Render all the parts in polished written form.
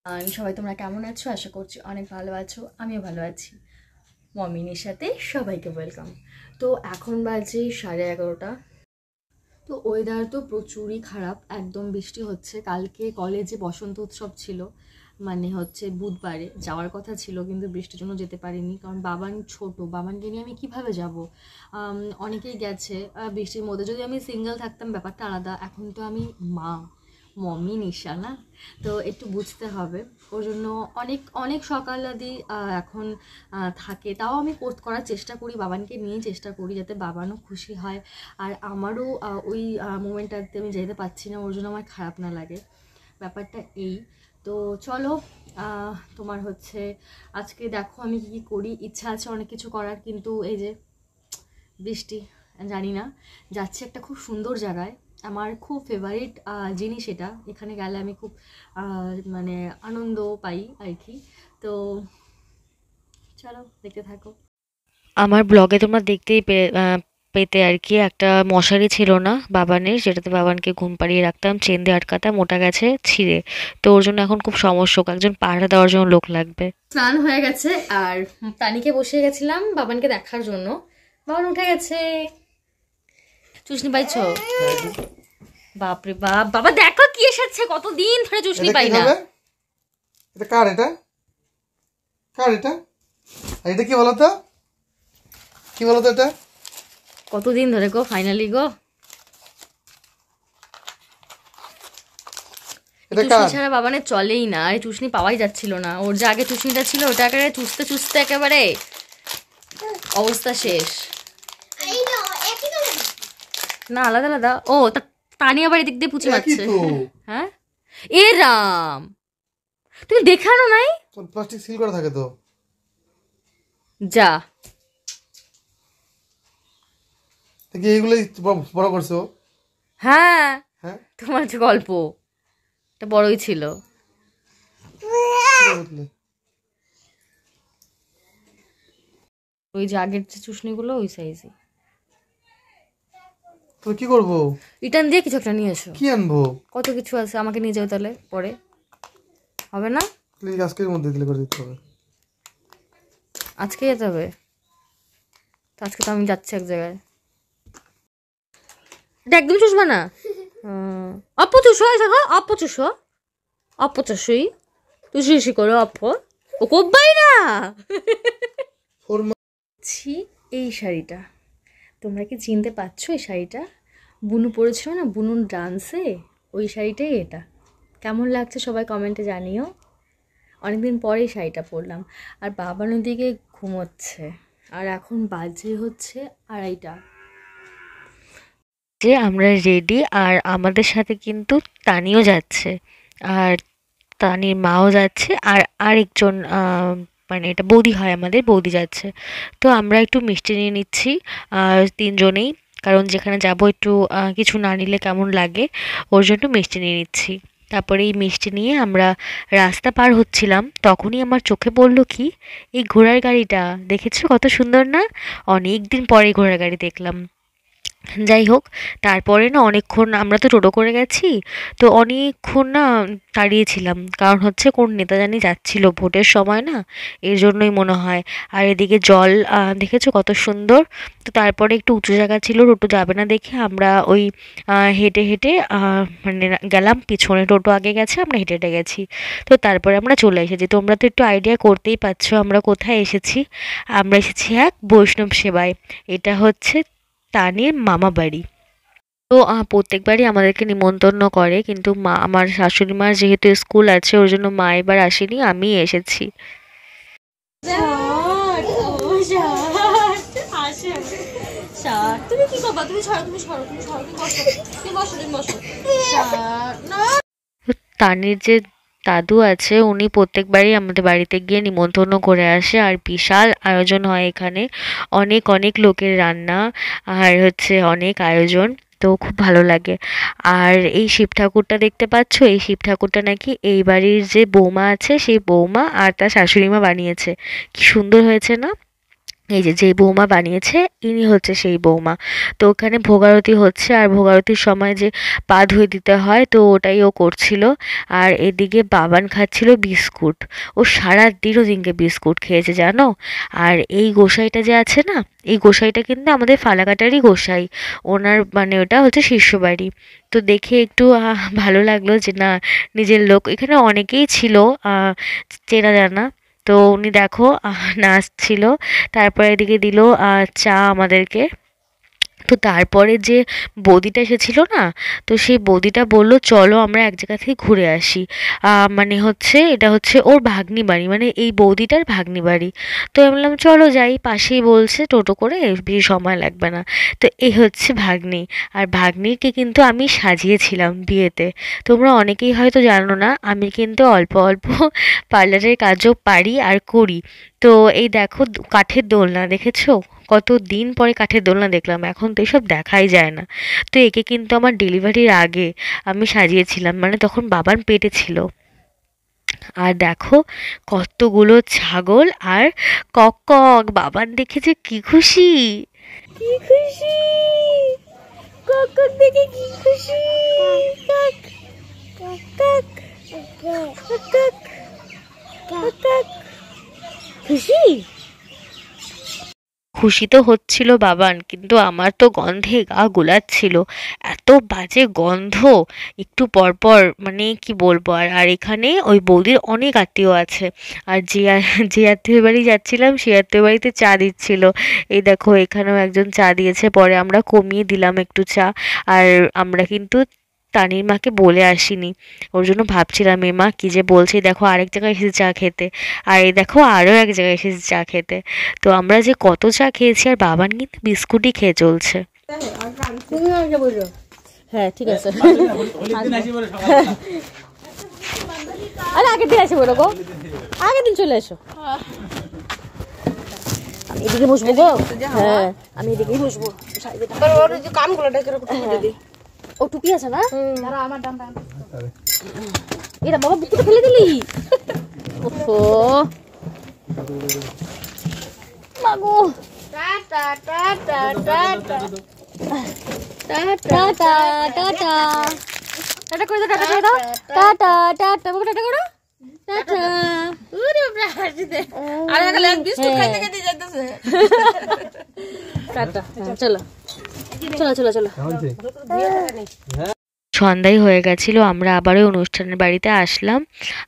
সবাই তোমরা কেমন আছো? আশা করছি অনেক ভালো আছো। আমিও ভালো আছি। মমিনের সাথে সবাইকে ওয়েলকাম। তো এখন বাজে 11:30। তো ওয়েদার তো প্রচুরই খারাপ, একদম বৃষ্টি হচ্ছে। কালকে কলেজে বসন্ত উৎসব ছিল, মানে হচ্ছে বুধবারে যাওয়ার কথা ছিল, কিন্তু বৃষ্টির জন্য যেতে পারিনি। কারণ বাবান ছোট, বাবানকে নিয়ে আমি কিভাবে যাব? অনেকেই গেছে বৃষ্টির মধ্যে। যদি আমি সিঙ্গেল থাকতাম ব্যাপারটা আলাদা, এখন তো আমি মমি নিশা না, তো একটু বুঝতে হবে। ওর জন্য অনেক অনেক সকালাদি এখন থাকে। তাও আমি করার চেষ্টা করি, বাবানকে নিয়ে চেষ্টা করি যাতে বাবানও খুশি হয় আর আমারও ওই মোমেন্টটাতে আমি যেতে পারছি না, ওর জন্য আমার খারাপ না লাগে। ব্যাপারটা এই। তো চলো, তোমার হচ্ছে আজকে দেখো আমি কী কী করি। ইচ্ছা আছে অনেক কিছু করার, কিন্তু এই যে বৃষ্টি, জানি না। যাচ্ছি একটা খুব সুন্দর জায়গায়, আমার খুব ফেভারিট জিনিস এটা। এখানে গেলে আমি খুব মানে আনন্দ পাই আর কি। তো চলো দেখতে থাকো। আমার ব্লগে তোমরা দেখতেই পেতে আর কি, একটা মশারি ছিল না বাবানের, যেটাতে বাবানকে ঘুম পাড়িয়ে রাখতাম, চেন দিয়ে আটকাতাম, ওটা গেছে ছিঁড়ে। তো ওর জন্য এখন খুব সমস্যা, একজন পাহারা দেওয়ার জন্য লোক লাগবে। স্নান হয়ে গেছে আর তানিকে বসিয়ে গেছিলাম বাবানকে দেখার জন্য। বাবান উঠে গেছে। চুষনি পাইছো? বাপরে বাপ, বাবা দেখো কি এসেছে, কতদিন ধরে চুষনি পাই না। এটা কার? এটা কার? এটা এটা কি বলো তো, কি বলো তো এটা? কতদিন ধরে গো, ফাইনালি গো। টুসনি ছাড়া বাবানের চলেই না, আর টুসনি পাওয়াই যাচ্ছিল না। ওর যে আগে টুসনিটা ছিল ওটা একেবারে চুষতে চুষতে একেবারে অবস্থা শেষ। না আলাদা আলাদা। ও তানি আবার এদিক দিয়ে পুচি মারছে। হ্যাঁ এ রাম, তুমি দেখানো নাই? প্লাস্টিক সিল করা থাকে তো। যা কি এইগুলোই বড় করছো? হ্যাঁ হ্যাঁ, তোমার যে গল্প, এটা বড়ই ছিল। ওই যে আগের যে চুষনিগুলো ওই সাইজে। তো কি করবো? রিটার্ন দিয়ে কিছু একটা নিয়ে এসো। কি আনবো? কত কিছু আছে, আমাকে নিয়ে যাও তাহলে, পরে হবে না? প্লিজ আজকের মধ্যে দিলে করে দিতে হবে। আজকে যেতে হবে? তো আজকে তো আমি যাচ্ছি এক জায়গায়। এটা একদম চুষবা না। অপচুষ দেখো, অপচুষ অপচুষই তুষি করো অপ, ও কব্বাই না। এই শাড়িটা তোমরা কি চিনতে পারছো? এই শাড়িটা বুনু পরেছিল না, বুনুর ডান্সে, ওই শাড়িটাই এটা। কেমন লাগছে সবাই কমেন্টে জানিও। অনেকদিন পরে এই শাড়িটা পরলাম। আর বাবার ওদিকে ঘুমোচ্ছে, আর এখন বাজে হচ্ছে 2:30। যে আমরা রেডি, আর আমাদের সাথে কিন্তু তানিও যাচ্ছে, আর তানির মাও যাচ্ছে, আর আরেকজন মানে এটা বৌদি হয়, আমাদের বৌদি যাচ্ছে। তো আমরা একটু মিষ্টি নিয়ে নিচ্ছি তিনজনেই, কারণ যেখানে যাব একটু কিছু না নিলে কেমন লাগে, ওর জন্য মিষ্টি নিয়ে নিচ্ছি। তারপরে এই মিষ্টি নিয়ে আমরা রাস্তা পার হচ্ছিলাম, তখনই আমার চোখে পড়লো কি, এই ঘোড়ার গাড়িটা দেখেছো? কত সুন্দর না? অনেক দিন পরে ঘোড়ার গাড়ি দেখলাম। যাই হোক, তারপরে না অনেকক্ষণ, আমরা তো টোটো করে গেছি, তো অনেকক্ষণ না দাঁড়িয়েছিলাম, কারণ হচ্ছে কোন নেতা জানি যাচ্ছিল, ভোটের সময় না, এর জন্যই মনে হয়। আর এদিকে জল দেখেছো কত সুন্দর। তো তারপরে একটু উঁচু জায়গা ছিল, টোটো যাবে না দেখে আমরা ওই হেঁটে হেঁটে মানে গেলাম, পিছনে টোটো আগে গেছে, আমরা হেঁটে হেঁটে গেছি। তো তারপরে আমরা চলে এসেছি। তোমরা তো একটু আইডিয়া করতেই পারছো আমরা কোথায় এসেছি। আমরা এসেছি এক বৈষ্ণব সেবায়। এটা হচ্ছে তানির মামা বাড়ি। তো প্রত্যেকবারই আমাদেরকে নিমন্ত্রণ করে, কিন্তু মা, আমার শাশুড়ি মার যেহেতু স্কুল আছে, ওর জন্য মা এবার আসেনি, আমি এসেছি। তুমি কি করবা? তুমি সরো, তুমি সরো, তুমি সরো, তুমি বসো, তুমি বসো, তুমি বসো। তানির যে দাদু আছে, উনি প্রত্যেকবারই আমাদের বাড়িতে গিয়ে নিমন্ত্রণ করে আসে, আর বিশাল আয়োজন হয় এখানে, অনেক অনেক লোকের রান্না, আর হচ্ছে অনেক আয়োজন। তো খুব ভালো লাগে। আর এই শিব ঠাকুরটা দেখতে পাচ্ছ, এই শিব ঠাকুরটা নাকি এই বাড়ির যে বৌমা আছে, সেই বৌমা আর তার শাশুড়ি মা বানিয়েছে। কি সুন্দর হয়েছে না? এই যে যেই বৌমা বানিয়েছে ইনি হচ্ছে সেই বৌমা। তো ওখানে ভোগারতি হচ্ছে, আর ভোগারতির সময় যে পা ধুয়ে দিতে হয় তো ওটাই ও করছিল। আর এদিকে বাবান খাচ্ছিল বিস্কুট। ও সারাদিন ওদিনকে বিস্কুট খেয়েছে জানো। আর এই গোসাইটা যে আছে না, এই গোসাইটা কিন্তু আমাদের ফালাকাটারই গোসাই। ওনার মানে ওটা হচ্ছে শিষ্যবাড়ি। তো দেখে একটু ভালো লাগলো যে না, নিজের লোক। এখানে অনেকেই ছিল চেনা জানা। তো উনি দেখো নাচছিল। তারপরে এদিকে দিল চা আমাদেরকে। তো তারপরে যে বৌদিটা এসেছিল না, তো সেই বৌদিটা বলল চলো আমরা এক জায়গা থেকে ঘুরে আসি। মানে হচ্ছে এটা হচ্ছে ওর ভাগ্নি বাড়ি, মানে এই বৌদিটার ভাগ্নি বাড়ি। তো আমি বললাম চলো যাই, পাশেই বলছে, টোটো করে বেশি সময় লাগবে না। তো এই হচ্ছে ভাগ্নি। আর ভাগ্নিকে কিন্তু আমি সাজিয়েছিলাম বিয়েতে। তোমরা অনেকেই হয়তো জানো না, আমি কিন্তু অল্প অল্প পার্লারের কাজও পারি আর করি। তো এই দেখো কাঠের দোলনা দেখেছো, কতদিন পরে কাঠের দোলনা দেখলাম, এখন তো এসব দেখাই যায় না। তো একে কিন্তু আমার ডেলিভারির আগে আমি সাজিয়েছিলাম, মানে তখন বাবার পেটে ছিল। আর দেখো কতগুলো ছাগল আর কক কক, বাবার দেখেছে কি খুশি, কি খুশি, কক কক দেখে কি খুশি, কক কক কক কক কক কক, খুশি। খুশি তো হচ্ছিল বাবান, কিন্তু আমার তো গন্ধে গা গোলাচ্ছিল, এত বাজে গন্ধ। একটু পরপর মানে কি বলবো। আর এখানে ওই বৌদির অনেক আত্মীয় আছে। আর যে আত্মীয় বাড়ি যাচ্ছিলাম সেই আত্মীয় বাড়িতে চা দিচ্ছিল। এই দেখো এখানেও একজন চা দিয়েছে, পরে আমরা কমিয়ে দিলাম একটু চা। আর আমরা কিন্তু তানির মাকে বলে আসিনি, ওর জন্য ভাবছিলাম এ মা কি যে বলছে। দেখো আরেক জায়গায় এসেছে চা খেতে, আর এই দেখো আরও এক জায়গায় এসেছে চা খেতে। তো আমরা যে কত চা খেয়েছি, আর বাবান কিন্তু বিস্কুটই খেয়ে চলছে। হ্যাঁ ঠিক আছে, আরে আগের দিন আসে বলো গো, আগের দিন চলে এসো। আমি এদিকে বসবো গো, হ্যাঁ আমি এদিকেই বসবো। ও টুকি আছে না, এরা বাবা বুকুটা ফেলে দিলি। ওহো মাগো, tata tata tata tata tata tata করে দাও, টাটা করে দাও, টাটা টাটা বাবা, টাটা করো, টাটা। ওরে বাবা হাসি দে, আরে গেলে বিস্কুট খাইতে খাইতে যাইতেছে। টাটা, চলো চলো চলো চলো। সন্ধ্যায় হয়ে গেছিল, আমরা আবার ওই অনুষ্ঠানের বাড়িতে আসলাম।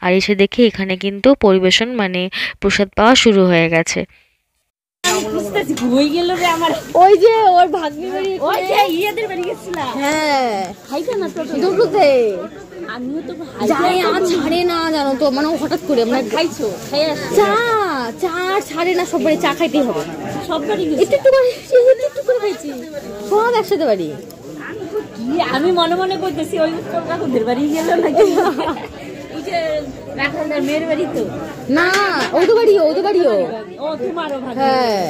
আর এসে দেখি এখানে কিন্তু পরিবেশন মানে প্রসাদ পাওয়া শুরু হয়ে গেছে। ওই যে ওর ভাগ্নি বাড়ি, ওই যে ইয়েদের বাড়ি গেছিলাম, হ্যাঁ খাইতে না দুটোতে। আমিও তো যাই, আমার ছাড়ে না জানো তো, মানে হঠাৎ করে আমরা খাইছো চা চা ছাড়ে না, সব বাড়ি চা খাইতেই হবে, সব বাড়ি একটু একটু করে একটু করে খাইছি, সব একসাথে বাড়ি। আমি মনে মনে করতেছি ওই কাকুদের বাড়ি গেল নাকি, মেয়ের বাড়ি তো না, ওদের বাড়িও ওদের বাড়িও, হ্যাঁ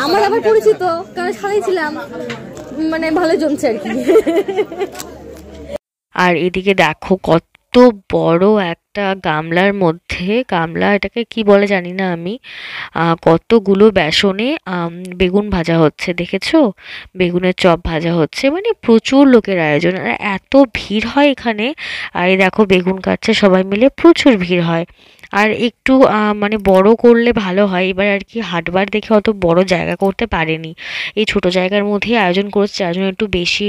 আমার আবার পরিচিত, কারণ সারাইছিলাম, মানে ভালো জমছে আর কি। আর এদিকে দেখো কত বড় একটা গামলার মধ্যে, গামলা এটাকে কি বলে জানি না আমি, কতগুলো বেসনে বেগুন ভাজা হচ্ছে, দেখেছো বেগুনের চপ ভাজা হচ্ছে, মানে প্রচুর লোকের আয়োজন। আর এত ভিড় হয় এখানে। আর এই দেখো বেগুন কাটছে সবাই মিলে, প্রচুর ভিড় হয়। আর একটু মানে বড় করলে ভালো হয়, এবার আর কি হাটবার দেখে অত বড় জায়গা করতে পারেনি, এই ছোট জায়গার মধ্যেই আয়োজন করছে, যার জন্য একটু বেশি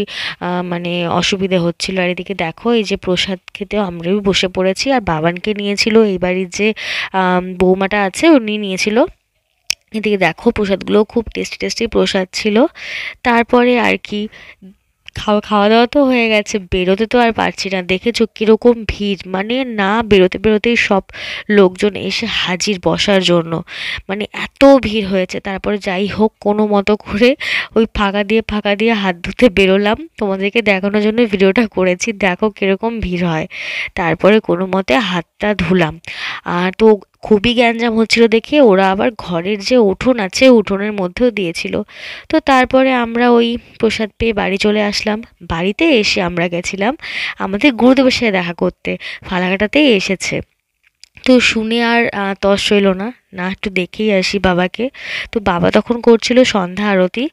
মানে অসুবিধে হচ্ছিল। আর এদিকে দেখো এই যে প্রসাদ খেতে আমরাও বসে পড়েছি, আর বাবানকে নিয়েছিল এই বাড়ির যে বৌমাটা আছে উনি নিয়েছিল। এদিকে দেখো প্রসাদগুলো খুব টেস্টি টেস্টি প্রসাদ ছিল। তারপরে আর কি খাওয়া দাওয়া তো হয়ে গেছে, বেরোতে তো আর পারছি না, দেখেছো কিরকম ভিড়, মানে না বেরোতে বেরোতেই সব লোকজন এসে হাজির বসার জন্য, মানে এত ভিড় হয়েছে। তারপরে যাই হোক কোনো মতো করে ওই ফাঁকা দিয়ে হাত ধুতে বেরোলাম, তোমাদেরকে দেখানোর জন্য ভিডিওটা করেছি, দেখো কিরকম ভিড় হয়। তারপরে কোনো মতে হাতটা ধুলাম। আর তো খুবই গ্যাঞ্জাম হচ্ছিল দেখে ওরা আবার ঘরের যে উঠোন আছে উঠোনের মধ্যেও দিয়েছিল। তো তারপরে আমরা ওই প্রসাদ পেয়ে বাড়ি চলে আসলাম। বাড়িতে এসে আমরা গেছিলাম আমাদের গুরুদেবের সাথে দেখা করতে, ফালাকাটাতেই এসেছে। তো শুনে আর তর সইল না, না একটু দেখেই আসি বাবাকে। তো বাবা তখন করছিল সন্ধ্যা আরতি,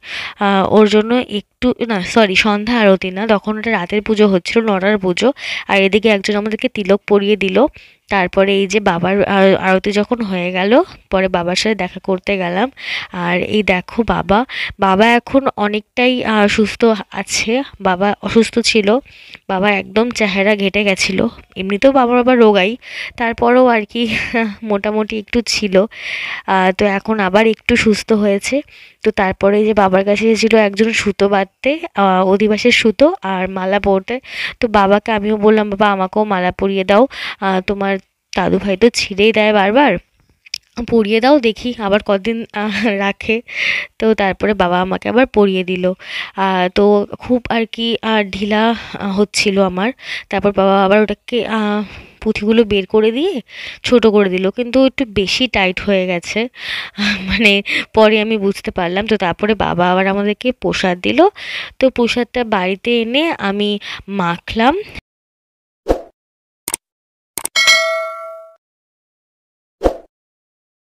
ওর জন্য একটু না সরি সন্ধ্যা আরতি না, তখন ওটা রাতের পুজো হচ্ছিল, 9টার পুজো। আর এদিকে একজন আমাদেরকে তিলক পরিয়ে দিল। তারপরে এই যে বাবার আরতি যখন হয়ে গেল, পরে বাবার সাথে দেখা করতে গেলাম। আর এই দেখো বাবা, বাবা এখন অনেকটাই সুস্থ আছে। বাবা অসুস্থ ছিল, বাবা একদম চেহারা ঘেটে গেছিলো। এমনিতেও বাবার আবার রোগাই, তারপরেও আর কি মোটামুটি একটু ছিল। তো এখন আবার একটু সুস্থ হয়েছে। তো তারপরে এই যে বাবার কাছে ছিল একজন সুতো বাঁধতে, অধিবাসের সুতো আর মালা পরতে। তো বাবাকে আমিও বললাম, বাবা আমাকেও মালা পরিয়ে দাও, তোমার দাদু ভাই তো ছিঁড়েই দেয় বারবার, পরিয়ে দাও, দেখি আবার কদিন রাখে। তো তারপরে বাবা আমাকে আবার পরিয়ে দিল। তো খুব আর কি ঢিলা হচ্ছিল আমার। তারপর বাবা আবার ওটাকে পুঁথিগুলো বের করে দিয়ে ছোট করে দিল, কিন্তু একটু বেশি টাইট হয়ে গেছে, মানে পরে আমি বুঝতে পারলাম। তো তারপরে বাবা আবার আমাদেরকে প্রসাদ দিল। তো প্রসাদটা বাড়িতে এনে আমি মাখলাম।